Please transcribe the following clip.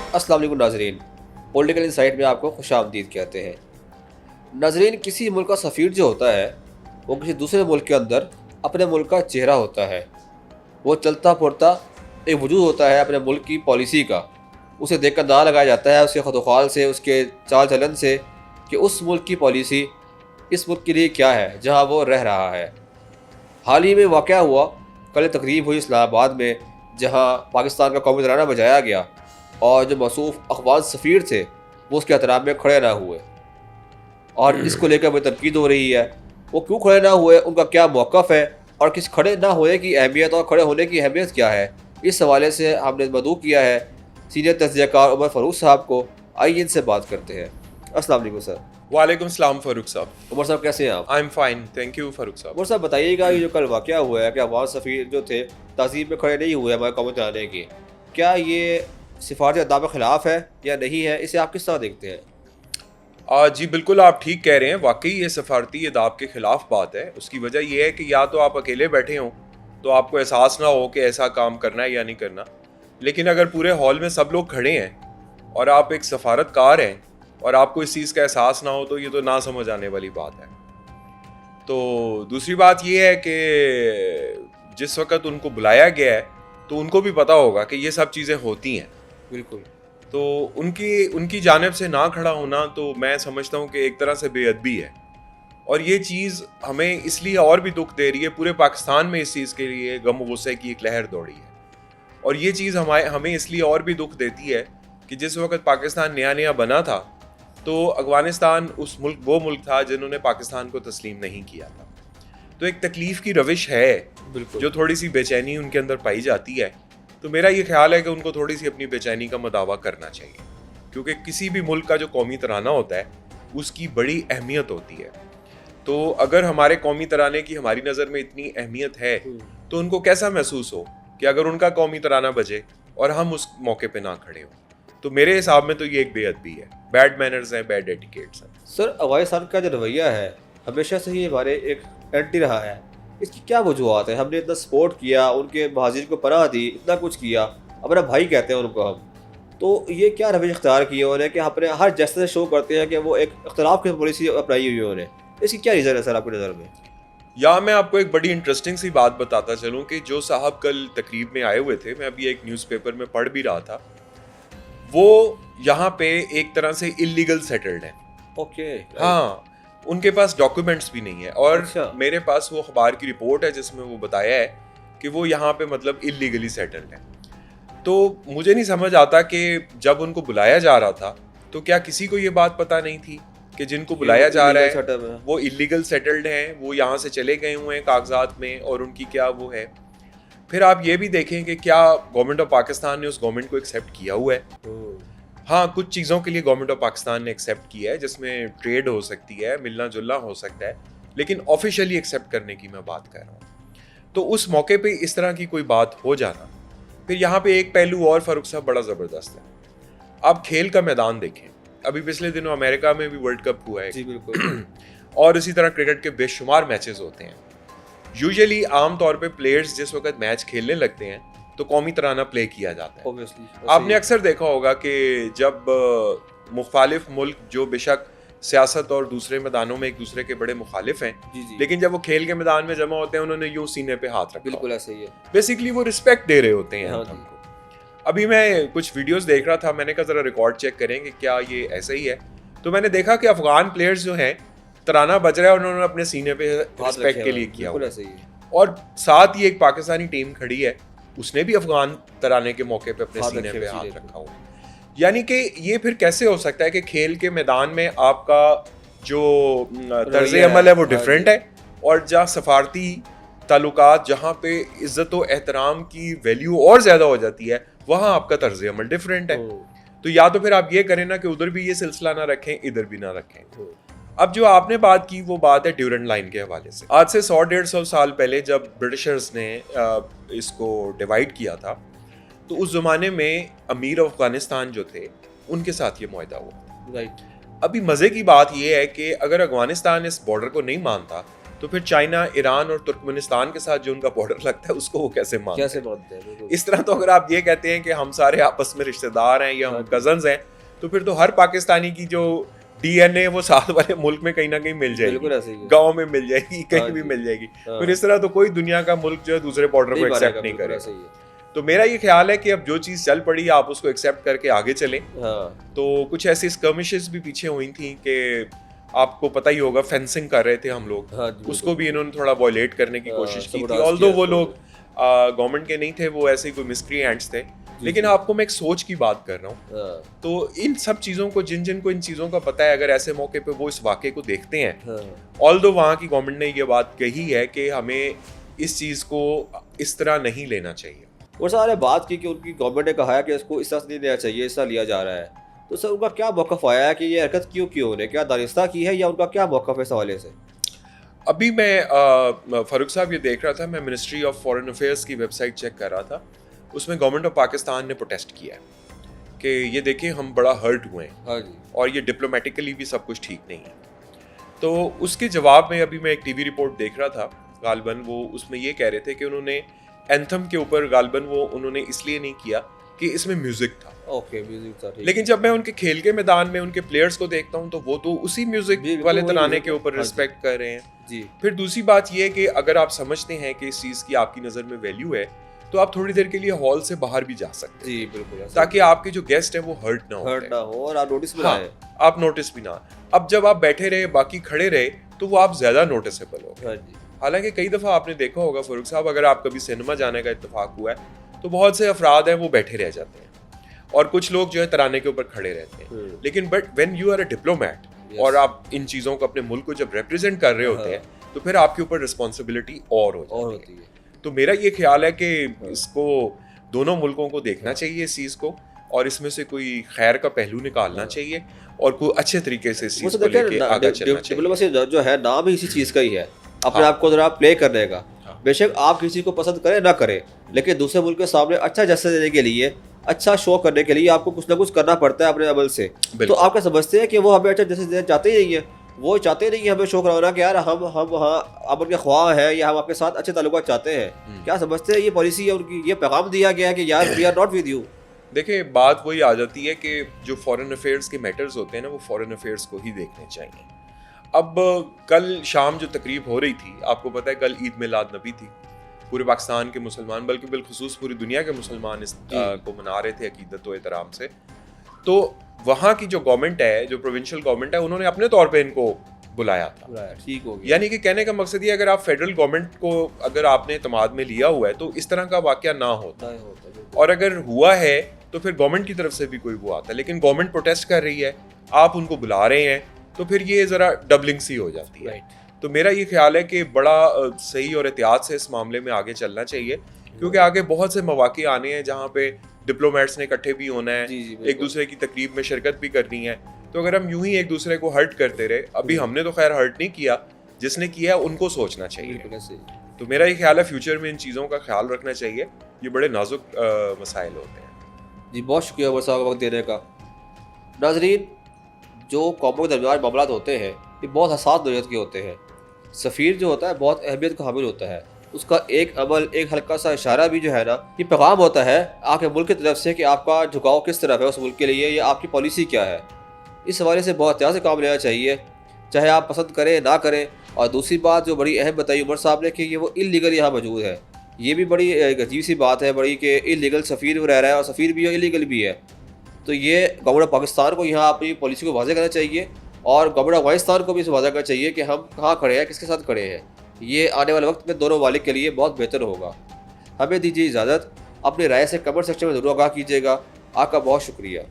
अस्सलाम वालेकुम नाज़रीन, पॉलिटिकल इनसाइट में आपको खुशामदीद कहते हैं। नाज़रीन, किसी मुल्क का सफ़ीर जो होता है वो किसी दूसरे मुल्क के अंदर अपने मुल्क का चेहरा होता है। वो चलता फिरता एक वजूद होता है अपने मुल्क की पॉलिसी का। उसे देख कर अंदाज़ा लगाया जाता है उसके ख़ुद-व-ख़ाल से, उसके चाल चलन से कि उस मुल्क की पॉलिसी इस मुल्क के लिए क्या है जहाँ वो रह रहा है। हाल ही में वाक़या हुआ, कल तकरीब हुई इस्लामाबाद में जहाँ पाकिस्तान का कौमी तराना बजाया गया और जो मौसूफ़ अफ़गान सफ़ीर थे वो उसके एहतराम में खड़े ना हुए और इसको लेकर बड़ी तनकीद हो रही है। वो क्यों खड़े ना हुए, उनका क्या मौक़िफ़ है और किस खड़े ना होने की अहमियत और खड़े होने की अहमियत क्या है, इस हवाले से हमने मदऊ किया है सीनियर तज्ज़ियाकार उमर फ़ारूक साहब को। आइए इनसे बात करते हैं। अस्सलाम वालेकुम सर। वालेकुम सलाम फ़ारूक साहब। उमर साहब कैसे हैं आप? I am fine, thank you Farooq साहब। उमर साहब बताइएगा, ये जो कल वाक़या हुआ है कि अफ़गान सफ़ीर जो थे तहज़ीब में खड़े नहीं हुए हमारे कौमी तराने के, क्या ये सिफ़ारती अदब के ख़िलाफ़ है या नहीं है? इसे आप किस तरह देखते हैं? जी बिल्कुल, आप ठीक कह रहे हैं। वाकई ये सफ़ारती अदाब के ख़िलाफ़ बात है। उसकी वजह ये है कि या तो आप अकेले बैठे हों तो आपको एहसास ना हो कि ऐसा काम करना है या नहीं करना, लेकिन अगर पूरे हॉल में सब लोग खड़े हैं और आप एक सफारतकार हैं और आपको इस चीज़ का एहसास ना हो तो ये तो ना समझ आने वाली बात है। तो दूसरी बात ये है कि जिस वक़्त उनको बुलाया गया है तो उनको भी पता होगा कि ये सब चीज़ें होती हैं। बिल्कुल। तो उनकी जानिब से ना खड़ा होना तो मैं समझता हूँ कि एक तरह से बेअदबी है, और ये चीज़ हमें इसलिए और भी दुख दे रही है। पूरे पाकिस्तान में इस चीज़ के लिए गम गुस्से की एक लहर दौड़ी है, और ये चीज़ हमें इसलिए और भी दुख देती है कि जिस वक्त पाकिस्तान नया नया बना था तो अफ़गानिस्तान वो मुल्क था जिन्होंने पाकिस्तान को तस्लीम नहीं किया था। तो एक तकलीफ़ की रविश है, बिल्कुल। जो थोड़ी सी बेचैनी उनके अंदर पाई जाती है। तो मेरा ये ख्याल है कि उनको थोड़ी सी अपनी बेचैनी का मुदावा करना चाहिए, क्योंकि किसी भी मुल्क का जो कौमी तराना होता है उसकी बड़ी अहमियत होती है। तो अगर हमारे कौमी तराने की हमारी नज़र में इतनी अहमियत है तो उनको कैसा महसूस हो कि अगर उनका कौमी तराना बजे और हम उस मौके पे ना खड़े हों। तो मेरे हिसाब में तो ये एक बेअदबी है, बैड मैनर्स हैं, बैड एटिकेट्स हैं। सर, अफ़गानिस्तान का जो रवैया है हमेशा से ही हमारे एक एंटी रहा है। इसकी क्या वजूहत है? हमने इतना सपोर्ट किया, उनके महाजिर को पनाह दी, इतना कुछ किया, अपना भाई कहते हैं उनको हम। तो ये क्या रवैया इख्तियार किए उन्होंने कि अपने हर जैसे शो करते हैं कि वो एक इख्तिलाफ की पॉलिसी अपनाई हुई है उन्होंने। इसकी क्या रीज़न है सर आपकी नज़र में? या मैं आपको एक बड़ी इंटरेस्टिंग सी बात बताता चलूं कि जो साहब कल तकरीब में आए हुए थे, मैं अभी एक न्यूज़पेपर में पढ़ भी रहा था, वो यहाँ पे एक तरह से इलीगल सेटल्ड हैं। ओके। हाँ, उनके पास डॉक्यूमेंट्स भी नहीं है, और अच्छा। मेरे पास वो अखबार की रिपोर्ट है जिसमें वो बताया है कि वो यहाँ पे मतलब इलीगली सेटल्ड है। तो मुझे नहीं समझ आता कि जब उनको बुलाया जा रहा था तो क्या किसी को ये बात पता नहीं थी कि जिनको बुलाया जा रहा है वो इलीगल सेटल्ड हैं, वो यहाँ से चले गए हुए हैं कागजात में, और उनकी क्या वो है। फिर आप ये भी देखें कि क्या गवर्नमेंट ऑफ पाकिस्तान ने उस गवर्नमेंट को एक्सेप्ट किया हुआ है। हाँ, कुछ चीज़ों के लिए गवर्नमेंट ऑफ पाकिस्तान ने एक्सेप्ट किया है, जिसमें ट्रेड हो सकती है, मिलना जुलना हो सकता है, लेकिन ऑफिशियली एक्सेप्ट करने की मैं बात कर रहा हूँ। तो उस मौके पे इस तरह की कोई बात हो जाना, फिर यहाँ पे एक पहलू और फ़ारूक साहब बड़ा ज़बरदस्त है। आप खेल का मैदान देखें, अभी पिछले दिनों अमेरिका में भी वर्ल्ड कप हुआ है। जी बिल्कुल। और इसी तरह क्रिकेट के बेशुमार मैचेस होते हैं। यूजुअली आम तौर पे प्लेयर्स जिस वक्त मैच खेलने लगते हैं तो कौमी तराना प्ले किया जाता है। Obviously, आपने अक्सर देखा होगा कि जब मुख्तालिफ मुल्क जो बेशक सियासत और दूसरे मैदानों में एक दूसरे के बड़े मुखालिफ हैं, जी। लेकिन जब वो खेल के मैदान में जमा होते हैं उन्होंने यूं सीने पे हाथ रखा। बिल्कुल ऐसे ही है। बेसिकली वो रिस्पेक्ट दे रहे होते हैं हाँ हमको। अभी मैं कुछ वीडियोस देख रहा था, मैंने कहा जरा रिकॉर्ड चेक करें कि क्या ये ऐसा ही है। तो मैंने देखा कि अफगान प्लेयर्स जो हैं, तराना बज रहा है, उन्होंने अपने सीने पे रिस्पेक्ट के लिए किया हुआ, ऐसे ही है। और साथ ही एक पाकिस्तानी टीम खड़ी है, उसने भी अफगान तराने के मौके पे अपने सीने पे हाथ रखा हुआ। यानी कि ये फिर कैसे हो सकता है कि खेल के मैदान में आपका जो तर्ज अमल है वो डिफरेंट है, और जहाँ सफारती ताल्लुकात, जहाँ पे इज्जत व एहतराम की वैल्यू और ज़्यादा हो जाती है, वहाँ आपका तर्ज अमल डिफरेंट है। तो या तो फिर आप ये करें ना कि उधर भी ये सिलसिला ना रखें, इधर भी ना रखें। अब जो आपने बात की वो बात है ड्यूरेंट लाइन के हवाले से। आज से 100-150 साल पहले जब ब्रिटिशर्स ने इसको डिवाइड किया था, तो उस ज़माने में अमीर अफगानिस्तान जो थे उनके साथ ये मुआहदा हुआ। राइट। अभी मज़े की बात ये है कि अगर अफगानिस्तान इस बॉर्डर को नहीं मानता तो फिर चाइना, ईरान और तुर्कमेनिस्तान के साथ जो उनका बॉर्डर लगता है उसको वो कैसे मानते कैसे हैं? मानते हैं? बिल्कुल। इस तरह तो अगर आप ये कहते हैं कि हम सारे आपस में रिश्तेदार हैं या हम कजन्स हैं, तो फिर तो हर पाकिस्तानी की जो डीएनए वो साथ वाले मुल्क में कहीं ना कहीं मिल जाएगी, बिल्कुल ऐसे ही है। गांव में मिल जाएगी, कहीं हाँ भी जी। मिल जाएगी। हाँ। फिर इस तरह तो कोई दुनिया का मुल्क जो है दूसरे बॉर्डर को नहीं एक्सेप्ट मानेगा, नहीं बिल्कुल करेगा। ऐसे ही है। तो मेरा ये ख्याल है कि अब जो चीज़ चल पड़ी आप उसको एक्सेप्ट करके आगे चलें। हाँ तो कुछ ऐसी स्कर्मिशेस भी पीछे हुई थी कि आपको पता ही होगा, फेंसिंग कर रहे थे हम लोग, हाँ जी, उसको भी इन्होंने थोड़ा वॉयलेट करने की हाँ, कोशिश की थी। sabotage ऑल्दो किया वो इसको। लोग गवर्नमेंट के नहीं थे, वो ऐसे ही कोई मिस्क्रिएंट्स थे। लेकिन आपको मैं एक सोच की बात कर रहा हूँ। हाँ तो इन सब चीज़ों को जिन को इन चीज़ों का पता है, अगर ऐसे मौके पे वो इस वाक़े को देखते हैं, हाँ ऑल्दो वहाँ की गवर्नमेंट ने ये बात कही है कि हमें इस चीज़ को इस तरह नहीं लेना चाहिए। और सारे बात की कि उनकी गवर्नमेंट ने कहा है कि इसको इस तरह से नहीं लेना चाहिए, इस तरह लिया जा रहा है। तो सर उनका क्या मौक़िफ़ आया है कि ये हरकत क्यों की उन्होंने? क्या दानिस्ता की है या उनका क्या मौक़िफ़ है इस हवाले से? अभी मैं फारूक साहब ये देख रहा था, मैं मिनिस्ट्री ऑफ फॉरेन अफेयर्स की वेबसाइट चेक कर रहा था, उसमें गवर्नमेंट ऑफ पाकिस्तान ने प्रोटेस्ट किया है कि ये देखें हम बड़ा हर्ट हुए हैं हाँ जी। और ये डिप्लोमेटिकली भी सब कुछ ठीक नहीं है। तो उसके जवाब में अभी मैं एक टीवी रिपोर्ट देख रहा था, गालबन वो उसमें ये कह रहे थे कि उन्होंने एंथम के ऊपर गालबन वो उन्होंने इसलिए नहीं किया कि इसमें म्यूजिक था। ओके, म्यूजिक था, ठीक लेकिन है। जब मैं उनके खेल के मैदान में उनके प्लेयर्स को देखता हूँ तो वो तो उसी म्यूजिक बिल्कुल वाले वही तराने music के है। ऊपर हाँ जी। रिस्पेक्ट कर रहे हैं। जी फिर दूसरी बात ये है कि अगर आप समझते हैं कि इस चीज़ की आपकी नज़र में वैल्यू है, तो आप थोड़ी देर के लिए हॉल से बाहर भी जा सकते हैं, जी बिल्कुल ऐसा ताकि आपके जो गेस्ट हैं वो हर्ट ना हर्ट हो। ना हो और आप नोटिस में हाँ, आए। आप नोटिस भी ना। अब जब आप बैठे रहे, बाकी खड़े रहे, तो वो आप ज्यादा नोटिसेबल हो। हाँ जी। हालांकि कई दफा आपने देखा होगा फारूक साहब, अगर आप कभी सिनेमा जाने का इत्तेफाक हुआ है तो बहुत से अफराद हैं वो बैठे रह जाते हैं और कुछ लोग जो है तराने के ऊपर खड़े रहते हैं। लेकिन but when you are a diplomat Yes. और आप इन चीज़ों को अपने मुल्क को जब रिप्रेजेंट कर रहे होते हैं, तो फिर आपके ऊपर रिस्पॉन्सिबिलिटी और और हो होती जाती है। है। तो मेरा ये ख्याल है कि इसको दोनों मुल्कों को देखना चाहिए इस चीज़ को, और इसमें से कोई खैर का पहलू निकालना चाहिए और कोई अच्छे तरीके से इस वो चीज़ तो को लेके देखिए आगे चलना चाहिए। डिप्लोमेसी जो है नाम ही इसी चीज़ का ही है, अपने हाँ। आप को जरा प्ले करने का। हाँ। बेशक आप किसी को पसंद करें ना करें, लेकिन दूसरे मुल्क के सामने अच्छा जैसे देने के लिए, अच्छा शो करने के लिए आपको कुछ ना कुछ करना पड़ता है अपने अमल से। तो बिल्कुल। आप क्या समझते हैं कि वो हमें अच्छा जैसे देना चाहते ही नहीं है? वो चाहते नहीं है हमें शो कराना कि यार हम हाँ आप उनके ख्वाह हैं या हम आपके साथ अच्छे ताल्लुकात चाहते हैं। क्या समझते हैं ये पॉलिसी है उनकी, ये पैगाम दिया गया है कि यार we are not with you? देखिए, बात वही आ जाती है कि जो फॉरेन अफेयर्स के मैटर्स होते हैं ना, वो फॉरेन अफेयर्स को ही देखने चाहिए। अब कल शाम जो तकरीब हो रही थी, आपको पता है कल ईद मिलाद नबी थी, पूरे पाकिस्तान के मुसलमान बल्कि बिलखुसूस पूरी दुनिया के मुसलमान इस को मना रहे थे अकीदत व एहतराम से। तो वहाँ की जो गवर्नमेंट है, जो प्रोविंशियल गवर्नमेंट है, उन्होंने अपने तौर पे इनको बुलाया था। ठीक हो गया। यानी कि कहने का मकसद ये, अगर आप फेडरल गवर्नमेंट को अगर आपने इत्मीनान में लिया हुआ है तो इस तरह का वाकया ना होता, और अगर हुआ है तो फिर गवर्नमेंट की तरफ से भी कोई वो आता है। लेकिन गवर्नमेंट प्रोटेस्ट कर रही है, आप उनको बुला रहे हैं, तो फिर ये ज़रा डबलिंग सी हो जाती है। तो मेरा ये ख्याल है कि बड़ा सही और एहतियात से इस मामले में आगे चलना चाहिए, क्योंकि आगे बहुत से मौके आने हैं जहाँ पे डिप्लोमेट्स ने इकट्ठे भी होना है, एक दूसरे की तकरीब में शिरकत भी करनी है। तो अगर हम यूं ही एक दूसरे को हर्ट करते रहे, अभी हमने तो खैर हर्ट नहीं किया, जिसने किया है उनको सोचना चाहिए। तो मेरा ये ख्याल है फ्यूचर में इन चीज़ों का ख्याल रखना चाहिए, ये बड़े नाजुक मसाइल होते हैं। जी बहुत शुक्रिया उमर साहब वक्त देने का। नाजरीन, जो कौमों के दरमियान मामला होते हैं ये बहुत हसास नौयत के होते हैं। सफ़ीर जो होता है बहुत अहमियत का हामिल होता है, उसका एक अमल, एक हल्का सा इशारा भी जो है ना, ये पैगाम होता है आपके मुल्क की तरफ से कि आपका झुकाव किस तरफ है उस मुल्क के लिए, या आपकी पॉलिसी क्या है। इस हवाले से बहुत एहतियात से काम लेना चाहिए, चाहे आप पसंद करें ना करें। और दूसरी बात जो बड़ी अहम बताई उमर साहब ने कि ये वो इलीगल यहाँ मौजूद है, ये भी बड़ी अजीब सी बात है बड़ी, कि इलीगल सफ़ीर रह रहा है और सफ़ीर भी है, इलीगल भी है। तो ये गवर्नमेंट ऑफ पाकिस्तान को यहाँ अपनी पॉलिसी को वाज़ेह करना चाहिए, और गवर्नमेंट अफगानिस्तान को भी इसे वाज़ेह करना चाहिए कि हम कहाँ खड़े हैं, किसके साथ खड़े हैं। ये आने वाले वक्त में दोनों मालिक के लिए बहुत बेहतर होगा। हमें दीजिए इजाज़त, अपनी राय से कमेंट सेक्शन में ज़रूर आगाह कीजिएगा। आपका बहुत शुक्रिया।